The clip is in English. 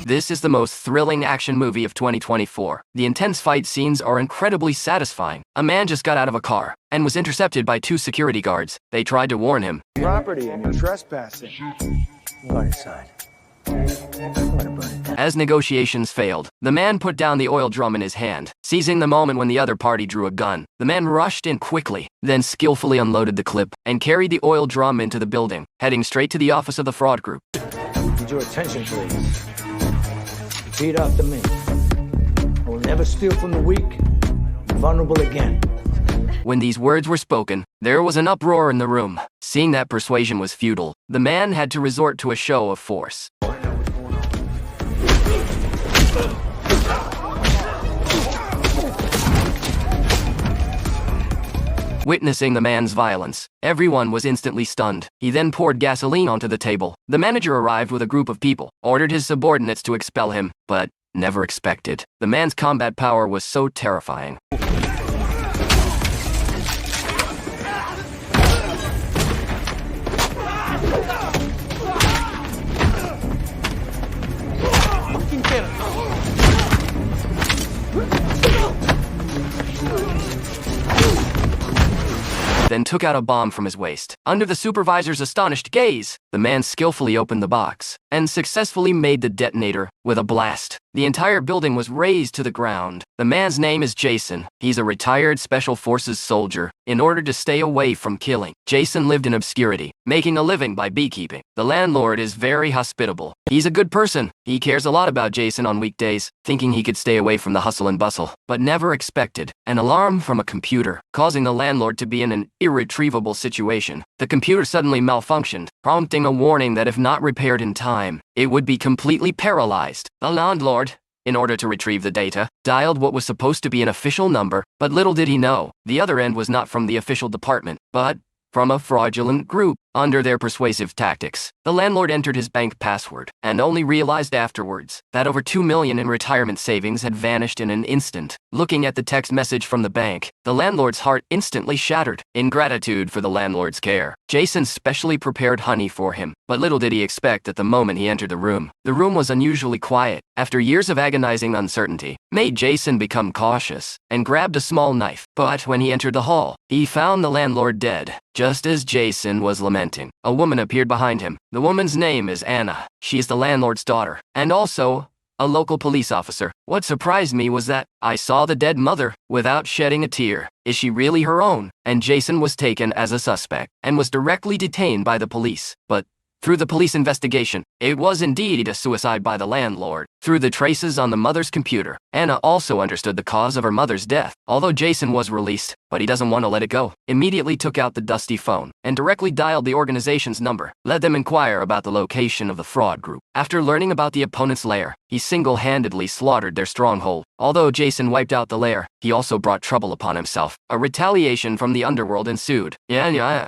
This is the most thrilling action movie of 2024. The intense fight scenes are incredibly satisfying. A man just got out of a car and was intercepted by 2 security guards. They tried to warn him. Property and you're trespassing. Right side. As negotiations failed, the man put down the oil drum in his hand, seizing the moment when the other party drew a gun. The man rushed in quickly, then skillfully unloaded the clip and carried the oil drum into the building, heading straight to the office of the fraud group. Need your attention, please. Repeat after me. I will never steal from the weak, vulnerable again. When these words were spoken, there was an uproar in the room. Seeing that persuasion was futile, the man had to resort to a show of force. Witnessing the man's violence, everyone was instantly stunned. He then poured gasoline onto the table. The manager arrived with a group of people, ordered his subordinates to expel him, but never expected. The man's combat power was so terrifying. Then took out a bomb from his waist. Under the supervisor's astonished gaze, the man skillfully opened the box and successfully made the detonator with a blast. The entire building was razed to the ground. The man's name is Jason. He's a retired Special Forces soldier. In order to stay away from killing, Jason lived in obscurity, making a living by beekeeping. The landlord is very hospitable. He's a good person. He cares a lot about Jason on weekdays, thinking he could stay away from the hustle and bustle, but never expected an alarm from a computer, causing the landlord to be in an irretrievable situation. The computer suddenly malfunctioned, prompting a warning that if not repaired in time, it would be completely paralyzed. The landlord, in order to retrieve the data, dialed what was supposed to be an official number, but little did he know, the other end was not from the official department, but from a fraudulent group. Under their persuasive tactics, the landlord entered his bank password and only realized afterwards that over $2 million in retirement savings had vanished in an instant. Looking at the text message from the bank, the landlord's heart instantly shattered. In gratitude for the landlord's care, Jason specially prepared honey for him, but little did he expect at the moment he entered the room was unusually quiet. After years of agonizing uncertainty, made Jason become cautious and grabbed a small knife. But when he entered the hall, he found the landlord dead. Just as Jason was lamenting, a woman appeared behind him. The woman's name is Anna. She is the landlord's daughter, and also a local police officer. What surprised me was that I saw the dead mother without shedding a tear. Is she really her own? And Jason was taken as a suspect and was directly detained by the police. But through the police investigation, it was indeed a suicide by the landlord. Through the traces on the mother's computer, Anna also understood the cause of her mother's death. Although Jason was released, but he doesn't want to let it go. Immediately took out the dusty phone and directly dialed the organization's number. Let them inquire about the location of the fraud group. After learning about the opponent's lair, he single-handedly slaughtered their stronghold. Although Jason wiped out the lair, he also brought trouble upon himself. A retaliation from the underworld ensued. Yeah.